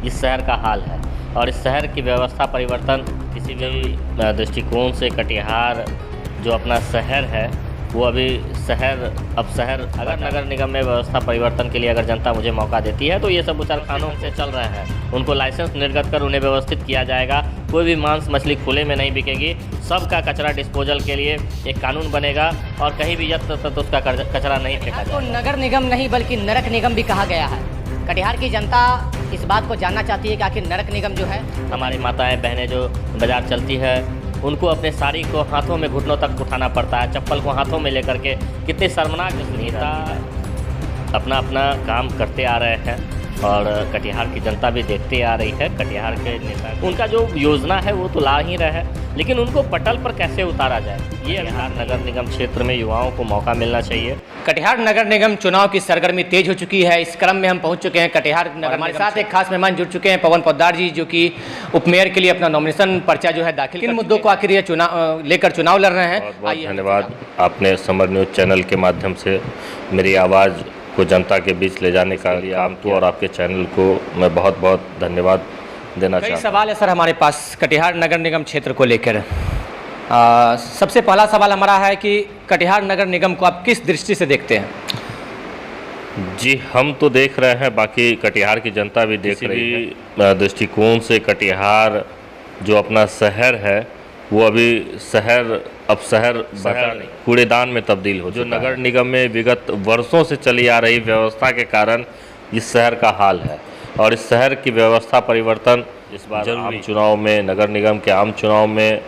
इस शहर का हाल है। और इस शहर की व्यवस्था परिवर्तन किसी भी दृष्टिकोण से कटिहार जो अपना शहर है वो अभी शहर अगर नगर निगम में व्यवस्था परिवर्तन के लिए अगर जनता मुझे मौका देती है तो ये सब बुचड़खानों से चल रहे हैं। उनको लाइसेंस निर्गत कर उन्हें व्यवस्थित किया जाएगा। कोई भी मांस मछली खुले में नहीं बिकेगी। सबका कचरा डिस्पोजल के लिए एक कानून बनेगा और कहीं भी यत्र तत्र उसका कचरा नहीं फेंका जाएगा। तो नगर निगम नहीं बल्कि नरक निगम भी कहा गया है। कटिहार की जनता इस बात को जानना चाहती है कि आखिर नरक निगम जो है, हमारी माताएं बहनें जो बाजार चलती है उनको अपने साड़ी को हाथों में घुटनों तक उठाना पड़ता है, चप्पल को हाथों में लेकर के। कितनी शर्मनाक नेता अपना अपना काम करते आ रहे हैं और कटिहार की जनता भी देखते आ रही है। कटिहार के नेता उनका जो योजना है वो तो ला ही रहे हैं, लेकिन उनको पटल पर कैसे उतारा जाए, ये कटिहार नगर निगम क्षेत्र में युवाओं को मौका मिलना चाहिए। कटिहार नगर निगम चुनाव की सरगर्मी तेज हो चुकी है। इस क्रम में हम पहुंच चुके हैं कटिहार नगर। हमारे साथ एक खास मेहमान जुड़ चुके हैं, पवन पोद्दार जी, जो कि उपमेयर के लिए अपना नॉमिनेशन पर्चा जो है दाखिल। किन मुद्दों को आखिर ये लेकर चुनाव लड़ रहे हैं? बहुत धन्यवाद। आपने समर न्यूज़ चैनल के माध्यम से मेरी आवाज़ को जनता के बीच ले जाने का लिए आपको और आपके चैनल को मैं बहुत बहुत धन्यवाद देना चाहता हूँ। सवाल है सर हमारे पास कटिहार नगर निगम क्षेत्र को लेकर। सबसे पहला सवाल हमारा है कि कटिहार नगर निगम को आप किस दृष्टि से देखते हैं? जी, हम तो देख रहे हैं, बाकी कटिहार की जनता भी देख रही है। दृष्टिकोण से कटिहार जो अपना शहर है वो अभी अब शहर कूड़ेदान में तब्दील हो। जो नगर निगम में विगत वर्षों से चली आ रही व्यवस्था के कारण इस शहर का हाल है और इस शहर की व्यवस्था परिवर्तन इस बार आम चुनाव में, नगर निगम के आम चुनाव में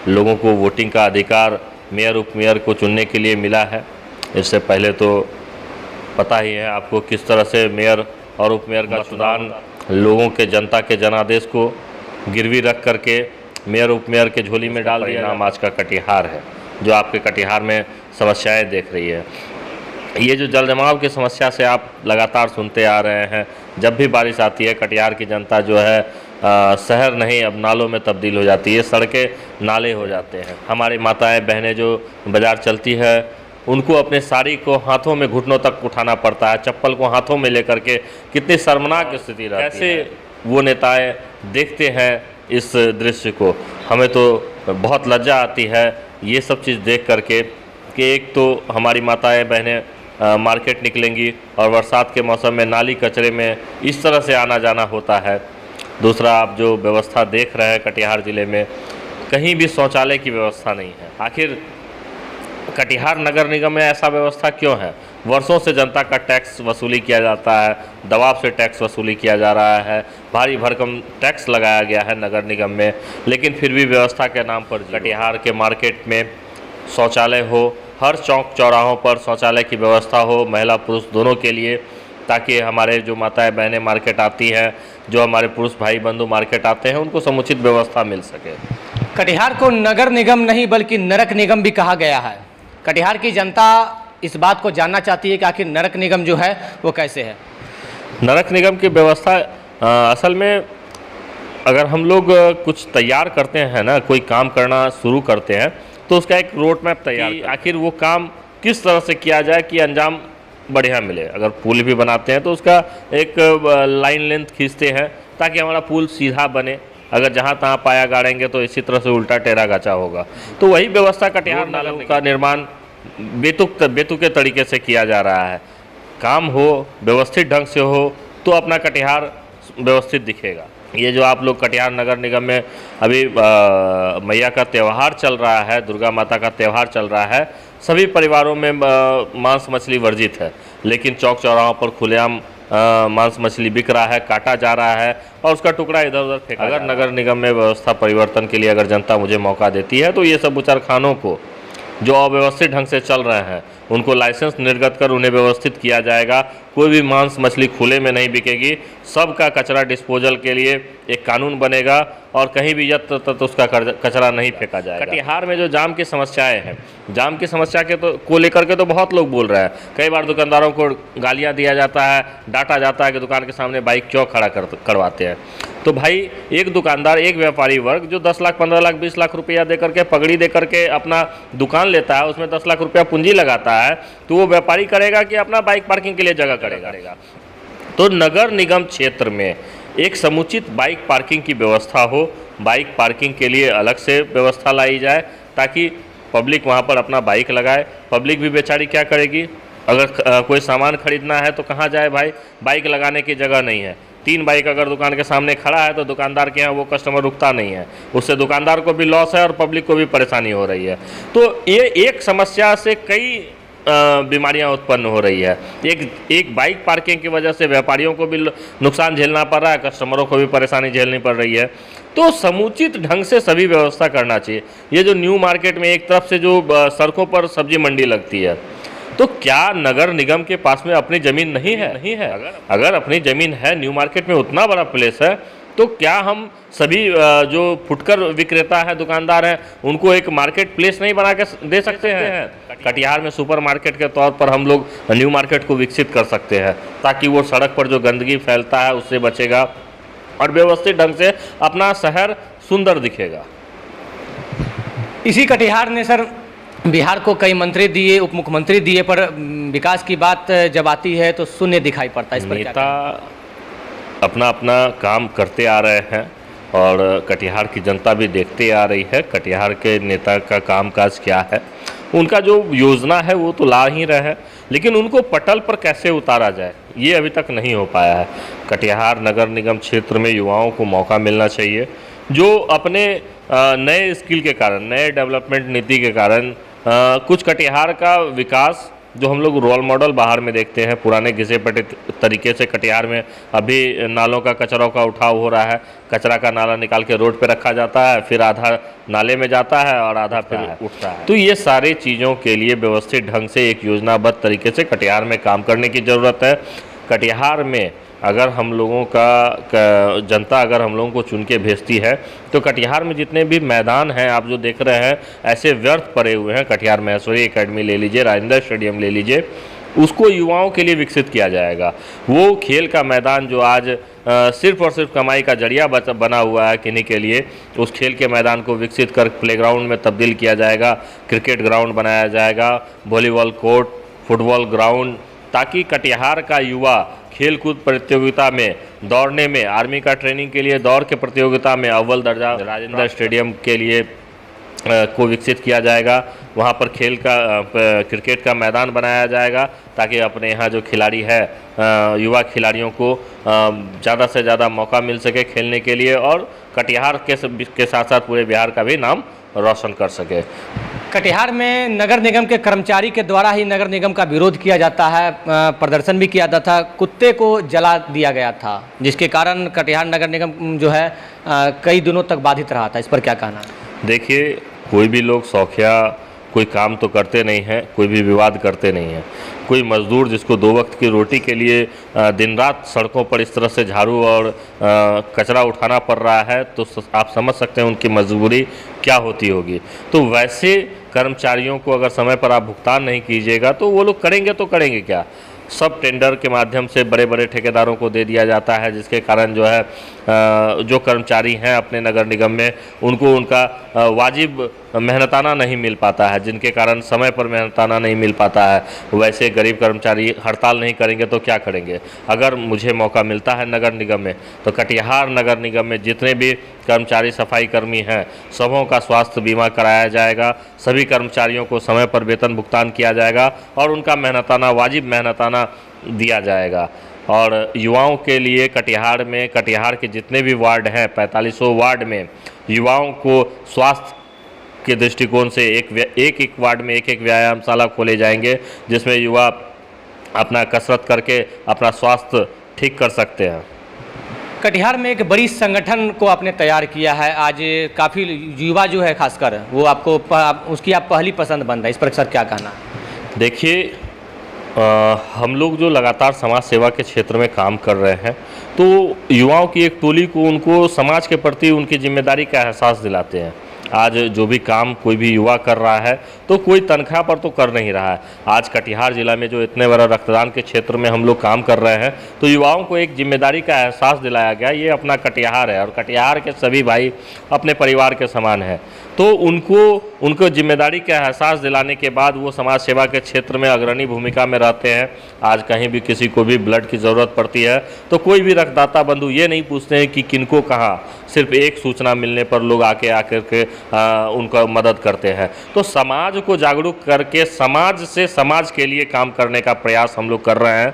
लोगों को वोटिंग का अधिकार मेयर उपमेयर को चुनने के लिए मिला है। इससे पहले तो पता ही है आपको किस तरह से मेयर और उपमेयर का चुनाव लोगों के, जनता के जनादेश को गिरवी रख करके मेयर उपमेयर के झोली में डाल दिया। नाम आज का कटिहार है जो आपके कटिहार में समस्याएं देख रही है। ये जो जल जमाव की समस्या से आप लगातार सुनते आ रहे हैं, जब भी बारिश आती है कटिहार की जनता जो है शहर नहीं अब नालों में तब्दील हो जाती है, सड़कें नाले हो जाते हैं। हमारी माताएं बहनें जो बाजार चलती है उनको अपने साड़ी को हाथों में घुटनों तक उठाना पड़ता है, चप्पल को हाथों में लेकर के। कितनी शर्मनाक स्थिति रहती है। कैसे वो नेताएं देखते हैं इस दृश्य को। हमें तो बहुत लज्जा आती है ये सब चीज़ देख करके कि एक तो हमारी माताएं बहनें मार्केट निकलेंगी और बरसात के मौसम में नाली कचरे में इस तरह से आना जाना होता है। दूसरा, आप जो व्यवस्था देख रहे हैं कटिहार ज़िले में, कहीं भी शौचालय की व्यवस्था नहीं है। आखिर कटिहार नगर निगम में ऐसा व्यवस्था क्यों है? वर्षों से जनता का टैक्स वसूली किया जाता है, दबाव से टैक्स वसूली किया जा रहा है, भारी भरकम टैक्स लगाया गया है नगर निगम में, लेकिन फिर भी व्यवस्था के नाम पर कटिहार के मार्केट में शौचालय हो, हर चौक चौराहों पर शौचालय की व्यवस्था हो, महिला पुरुष दोनों के लिए, ताकि हमारे जो माताएं बहनें मार्केट आती हैं, जो हमारे पुरुष भाई बंधु मार्केट आते हैं, उनको समुचित व्यवस्था मिल सके। कटिहार को नगर निगम नहीं बल्कि नरक निगम भी कहा गया है। कटिहार की जनता इस बात को जानना चाहती है कि आखिर नरक निगम जो है वो कैसे है। नरक निगम की व्यवस्था असल में अगर हम लोग कुछ तैयार करते हैं ना, कोई काम करना शुरू करते हैं तो उसका एक रोड मैप तैयार, आखिर वो काम किस तरह से किया जाए कि अंजाम बढ़िया मिले। अगर पुल भी बनाते हैं तो उसका एक लाइन लेंथ खींचते हैं ताकि हमारा पुल सीधा बने। अगर जहाँ तहाँ पाया गाड़ेंगे तो इसी तरह से उल्टा टेढ़ा गाचा होगा। तो वही व्यवस्था कटिहार नालों का निर्माण बेतुके तरीके से किया जा रहा है। काम हो, व्यवस्थित ढंग से हो तो अपना कटिहार व्यवस्थित दिखेगा। ये जो आप लोग कटिहार नगर निगम में अभी मैया का त्यौहार चल रहा है, दुर्गा माता का त्यौहार चल रहा है, सभी परिवारों में मांस मछली वर्जित है, लेकिन चौक चौराहों पर खुलेआम मांस मछली बिक रहा है, काटा जा रहा है और उसका टुकड़ा इधर उधर फेंका। अगर नगर निगम में व्यवस्था परिवर्तन के लिए अगर जनता मुझे मौका देती है तो ये सब बुचड़खानों को जो अव्यवस्थित ढंग से चल रहे हैं उनको लाइसेंस निर्गत कर उन्हें व्यवस्थित किया जाएगा। कोई भी मांस मछली खुले में नहीं बिकेगी। सबका कचरा डिस्पोजल के लिए एक कानून बनेगा और कहीं भी यत्र तत्र उसका कचरा नहीं फेंका जाएगा। कटिहार में जो जाम की समस्याएं हैं, जाम की समस्या को लेकर के तो बहुत लोग बोल रहे हैं। कई बार दुकानदारों को गालियां दिया जाता है, डांटा जाता है कि दुकान के सामने बाइक क्यों खड़ा करवाते हैं। तो भाई, एक दुकानदार, एक व्यापारी वर्ग जो 10 लाख 15 लाख 20 लाख रुपया दे करके, पगड़ी दे करके अपना दुकान लेता है, उसमें 10 लाख रुपया पूंजी लगाता है, तो वो व्यापारी करेगा कि अपना बाइक पार्किंग के लिए जगह करेगा। तो नगर निगम क्षेत्र में एक समुचित बाइक पार्किंग की व्यवस्था हो, बाइक पार्किंग के लिए अलग से व्यवस्था लाई जाए ताकि पब्लिक वहाँ पर अपना बाइक लगाए। पब्लिक भी बेचारी क्या करेगी, अगर कोई सामान खरीदना है तो कहाँ जाए भाई, बाइक लगाने की जगह नहीं है। 3 बाइक अगर दुकान के सामने खड़ा है तो दुकानदार के यहाँ वो कस्टमर रुकता नहीं है, उससे दुकानदार को भी लॉस है और पब्लिक को भी परेशानी हो रही है। तो ये एक समस्या से कई बीमारियां उत्पन्न हो रही है। एक बाइक पार्किंग की वजह से व्यापारियों को भी नुकसान झेलना पड़ रहा है, कस्टमरों को भी परेशानी झेलनी पड़ रही है। तो समुचित ढंग से सभी व्यवस्था करना चाहिए। ये जो न्यू मार्केट में एक तरफ से जो सड़कों पर सब्जी मंडी लगती है, तो क्या नगर निगम के पास में अपनी ज़मीन नहीं है? अगर अपनी ज़मीन है, न्यू मार्केट में उतना बड़ा प्लेस है, तो क्या हम सभी जो फुटकर विक्रेता है, दुकानदार हैं, उनको एक मार्केट प्लेस नहीं बना के दे सकते हैं? कटिहार में सुपर मार्केट के तौर पर हम लोग न्यू मार्केट को विकसित कर सकते हैं ताकि वो सड़क पर जो गंदगी फैलता है उससे बचेगा और व्यवस्थित ढंग से अपना शहर सुंदर दिखेगा। इसी कटिहार ने सर बिहार को कई मंत्री दिए, उप मुख्यमंत्री दिए, पर विकास की बात जब आती है तो शून्य दिखाई पड़ता है। इस पर नेता अपना अपना काम करते आ रहे हैं और कटिहार की जनता भी देखते आ रही है कटिहार के नेता का कामकाज क्या है। उनका जो योजना है वो तो ला ही रहे हैं, लेकिन उनको पटल पर कैसे उतारा जाए ये अभी तक नहीं हो पाया है। कटिहार नगर निगम क्षेत्र में युवाओं को मौका मिलना चाहिए, जो अपने नए स्किल के कारण, नए डेवलपमेंट नीति के कारण कुछ कटिहार का विकास जो हम लोग रोल मॉडल बाहर में देखते हैं, पुराने घिसे पटे तरीके से कटिहार में अभी नालों का कचरों का उठाव हो रहा है। कचरा का नाला निकाल के रोड पे रखा जाता है, फिर आधा नाले में जाता है और आधा फिर उठता है। तो ये सारी चीज़ों के लिए व्यवस्थित ढंग से एक योजनाबद्ध तरीके से कटिहार में काम करने की ज़रूरत है। कटिहार में अगर हम लोगों का जनता अगर हम लोगों को चुन के भेजती है तो कटिहार में जितने भी मैदान हैं आप जो देख रहे हैं ऐसे व्यर्थ पड़े हुए हैं, कटिहार महेश्वरी एकेडमी ले लीजिए, राजेंद्र स्टेडियम ले लीजिए, उसको युवाओं के लिए विकसित किया जाएगा। वो खेल का मैदान जो आज सिर्फ और सिर्फ कमाई का जरिया बना हुआ है किन्हीं के लिए, उस खेल के मैदान को विकसित कर प्लेग्राउंड में तब्दील किया जाएगा, क्रिकेट ग्राउंड बनाया जाएगा, वॉलीबॉल कोर्ट, फुटबॉल ग्राउंड, ताकि कटिहार का युवा खेलकूद प्रतियोगिता में, दौड़ने में, आर्मी का ट्रेनिंग के लिए दौड़ के प्रतियोगिता में अव्वल दर्जा राजेंद्र स्टेडियम के लिए को विकसित किया जाएगा। वहाँ पर क्रिकेट का मैदान बनाया जाएगा ताकि अपने यहाँ जो खिलाड़ी है युवा खिलाड़ियों को ज़्यादा से ज़्यादा मौका मिल सके खेलने के लिए और कटिहार के साथ साथ पूरे बिहार का भी नाम रोशन कर सके। कटिहार में नगर निगम के कर्मचारी के द्वारा ही नगर निगम का विरोध किया जाता है, प्रदर्शन भी किया जाता था, कुत्ते को जला दिया गया था, जिसके कारण कटिहार नगर निगम जो है कई दिनों तक बाधित रहा था। इस पर क्या कहना है? देखिए, कोई भी लोग शौकिया कोई काम तो करते नहीं हैं, कोई भी विवाद करते नहीं हैं। कोई मज़दूर जिसको 2 वक्त की रोटी के लिए दिन रात सड़कों पर इस तरह से झाड़ू और कचरा उठाना पड़ रहा है तो आप समझ सकते हैं उनकी मजबूरी क्या होती होगी। तो वैसे कर्मचारियों को अगर समय पर आप भुगतान नहीं कीजिएगा तो वो लोग करेंगे तो करेंगे क्या? सब टेंडर के माध्यम से बड़े बड़े ठेकेदारों को दे दिया जाता है, जिसके कारण जो है जो कर्मचारी हैं अपने नगर निगम में उनको उनका वाजिब मेहनताना नहीं मिल पाता है, जिनके कारण समय पर मेहनताना नहीं मिल पाता है। वैसे गरीब कर्मचारी हड़ताल नहीं करेंगे तो क्या करेंगे? अगर मुझे मौका मिलता है नगर निगम में तो कटिहार नगर निगम में जितने भी कर्मचारी सफाई कर्मी हैं सबों का स्वास्थ्य बीमा कराया जाएगा, सभी कर्मचारियों को समय पर वेतन भुगतान किया जाएगा और उनका मेहनताना वाजिब मेहनताना दिया जाएगा। और युवाओं के लिए कटिहार के जितने भी वार्ड हैं 4500 वार्ड में युवाओं को स्वास्थ्य के दृष्टिकोण से एक वार्ड में एक व्यायामशाला खोले जाएंगे, जिसमें युवा अपना कसरत करके अपना स्वास्थ्य ठीक कर सकते हैं। कटिहार में एक बड़ी संगठन को आपने तैयार किया है, आज काफ़ी युवा जो है खासकर वो आपको उसकी आप पहली पसंद बन रहा है, इस पर सर क्या कहना है? देखिए, हम लोग जो लगातार समाज सेवा के क्षेत्र में काम कर रहे हैं तो युवाओं की एक टोली को उनको समाज के प्रति उनकी जिम्मेदारी का एहसास दिलाते हैं। आज जो भी काम कोई भी युवा कर रहा है तो कोई तनख्वाह पर तो कर नहीं रहा है। आज कटिहार जिला में जो इतने बड़ा रक्तदान के क्षेत्र में हम लोग काम कर रहे हैं तो युवाओं को एक जिम्मेदारी का एहसास दिलाया गया, ये अपना कटिहार है और कटिहार के सभी भाई अपने परिवार के समान हैं। तो उनको जिम्मेदारी का एहसास दिलाने के बाद वो समाज सेवा के क्षेत्र में अग्रणी भूमिका में रहते हैं। आज कहीं भी किसी को भी ब्लड की ज़रूरत पड़ती है तो कोई भी रक्तदाता बंधु ये नहीं पूछते हैं कि किनको कहाँ, सिर्फ एक सूचना मिलने पर लोग आकर के उनका मदद करते हैं। तो समाज को जागरूक करके समाज से समाज के लिए काम करने का प्रयास हम लोग कर रहे हैं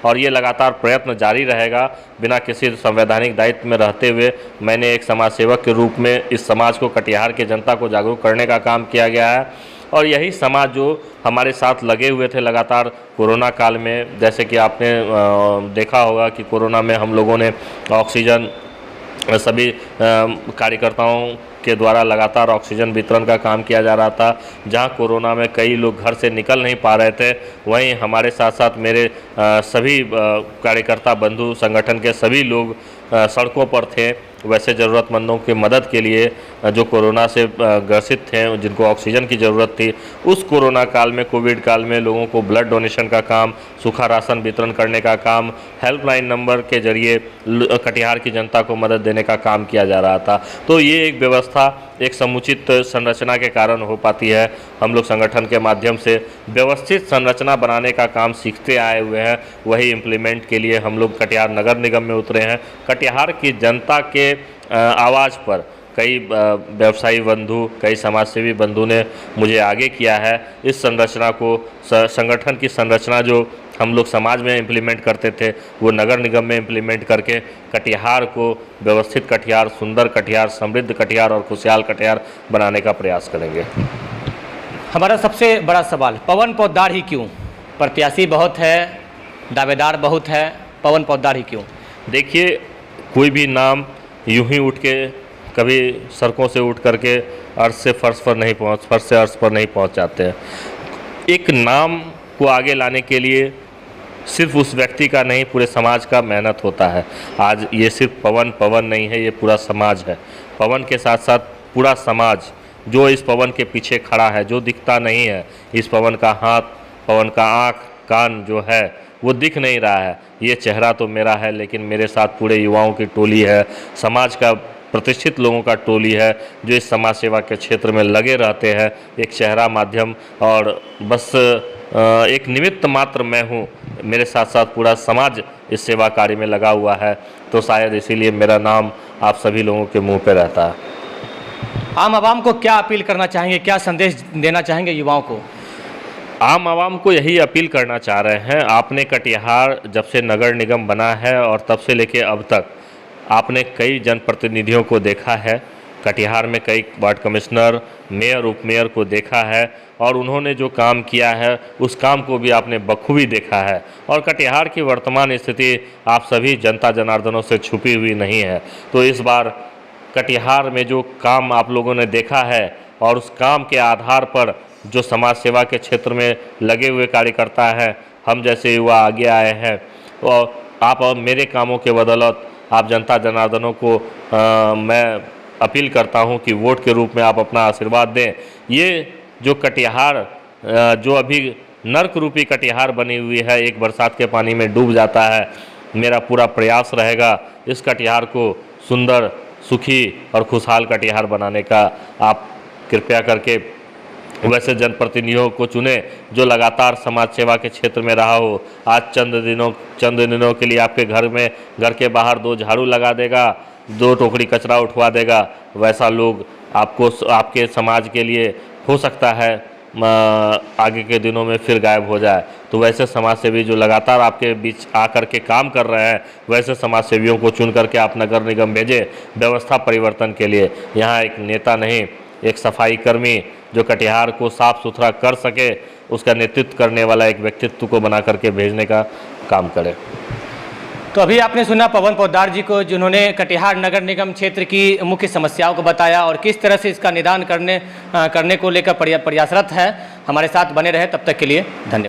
और ये लगातार प्रयत्न जारी रहेगा। बिना किसी संवैधानिक दायित्व में रहते हुए मैंने एक समाज सेवक के रूप में इस समाज को, कटिहार के जनता को जागरूक करने का काम किया गया है। और यही समाज जो हमारे साथ लगे हुए थे लगातार कोरोना काल में, जैसे कि आपने देखा होगा कि कोरोना में हम लोगों ने ऑक्सीजन, सभी कार्यकर्ताओं के द्वारा लगातार ऑक्सीजन वितरण का काम किया जा रहा था। जहां कोरोना में कई लोग घर से निकल नहीं पा रहे थे, वहीं हमारे साथ साथ मेरे सभी कार्यकर्ता बंधु, संगठन के सभी लोग सड़कों पर थे वैसे ज़रूरतमंदों की मदद के लिए, जो कोरोना से ग्रसित थे, जिनको ऑक्सीजन की ज़रूरत थी। उस कोरोना काल में, कोविड काल में लोगों को ब्लड डोनेशन का काम, सूखा राशन वितरण करने का काम, हेल्पलाइन नंबर के जरिए कटिहार की जनता को मदद देने का काम किया जा रहा था। तो ये एक व्यवस्था एक समुचित संरचना के कारण हो पाती है। हम लोग संगठन के माध्यम से व्यवस्थित संरचना बनाने का काम सीखते आए हुए हैं, वही इम्प्लीमेंट के लिए हम लोग कटिहार नगर निगम में उतरे हैं। कटिहार की जनता के आवाज़ पर कई व्यवसायी बंधु, कई समाजसेवी बंधु ने मुझे आगे किया है। इस संरचना को, संगठन की संरचना जो हम लोग समाज में इम्प्लीमेंट करते थे, वो नगर निगम में इम्प्लीमेंट करके कटिहार को व्यवस्थित कटिहार, सुंदर कटिहार, समृद्ध कटिहार और खुशहाल कटिहार बनाने का प्रयास करेंगे। हमारा सबसे बड़ा सवाल, पवन पोद्दार ही क्यों? प्रत्याशी बहुत है, दावेदार बहुत है, पवन पोद्दार ही क्यों? देखिए, कोई भी नाम यूं ही उठ के, कभी सड़कों से उठ करके अर्श से फर्श पर नहीं पहुँच, फर्श से अर्श पर नहीं पहुँच जाते हैं। एक नाम को आगे लाने के लिए सिर्फ उस व्यक्ति का नहीं, पूरे समाज का मेहनत होता है। आज ये सिर्फ पवन नहीं है, ये पूरा समाज है। पवन के साथ साथ पूरा समाज जो इस पवन के पीछे खड़ा है, जो दिखता नहीं है, इस पवन का हाथ, पवन का आँख, कान जो है वो दिख नहीं रहा है। ये चेहरा तो मेरा है, लेकिन मेरे साथ पूरे युवाओं की टोली है, समाज का प्रतिष्ठित लोगों का टोली है जो इस समाज सेवा के क्षेत्र में लगे रहते हैं। एक चेहरा, माध्यम और बस एक निमित्त मात्र मैं हूँ, मेरे साथ साथ पूरा समाज इस सेवा कार्य में लगा हुआ है। तो शायद इसीलिए मेरा नाम आप सभी लोगों के मुंह पे रहता है। आम आवाम को क्या अपील करना चाहेंगे, क्या संदेश देना चाहेंगे युवाओं को? आम आवाम को यही अपील करना चाह रहे हैं, आपने कटिहार जब से नगर निगम बना है और तब से लेके अब तक आपने कई जनप्रतिनिधियों को देखा है। कटिहार में कई वार्ड कमिश्नर, मेयर, उपमेयर को देखा है और उन्होंने जो काम किया है उस काम को भी आपने बखूबी देखा है। और कटिहार की वर्तमान स्थिति आप सभी जनता जनार्दनों से छुपी हुई नहीं है। तो इस बार कटिहार में जो काम आप लोगों ने देखा है और उस काम के आधार पर जो समाज सेवा के क्षेत्र में लगे हुए कार्यकर्ता हैं, हम जैसे युवा आगे आए हैं, और आप और मेरे कामों के बदौलत आप जनता जनार्दनों को मैं अपील करता हूं कि वोट के रूप में आप अपना आशीर्वाद दें। ये जो कटिहार, जो अभी नर्क रूपी कटिहार बनी हुई है, एक बरसात के पानी में डूब जाता है, मेरा पूरा प्रयास रहेगा इस कटिहार को सुंदर, सुखी और खुशहाल कटिहार बनाने का। आप कृपया करके वैसे जनप्रतिनिधियों को चुने जो लगातार समाज सेवा के क्षेत्र में रहा हो। आज चंद दिनों के लिए आपके घर के बाहर 2 झाड़ू लगा देगा, 2 टोकरी कचरा उठवा देगा, वैसा लोग आपको, आपके समाज के लिए हो सकता है आगे के दिनों में फिर गायब हो जाए। तो वैसे समाज सेवी जो लगातार आपके बीच आकर के काम कर रहे हैं, वैसे समाज सेवियों को चुन करके आप नगर निगम भेजें व्यवस्था परिवर्तन के लिए। यहाँ एक नेता नहीं, एक सफाई कर्मी जो कटिहार को साफ सुथरा कर सके, उसका नेतृत्व करने वाला एक व्यक्तित्व को बना करके भेजने का काम करे। तो अभी आपने सुना पवन पोद्दार जी को, जिन्होंने कटिहार नगर निगम क्षेत्र की मुख्य समस्याओं को बताया और किस तरह से इसका निदान करने को लेकर प्रयासरत है। हमारे साथ बने रहे, तब तक के लिए धन्यवाद।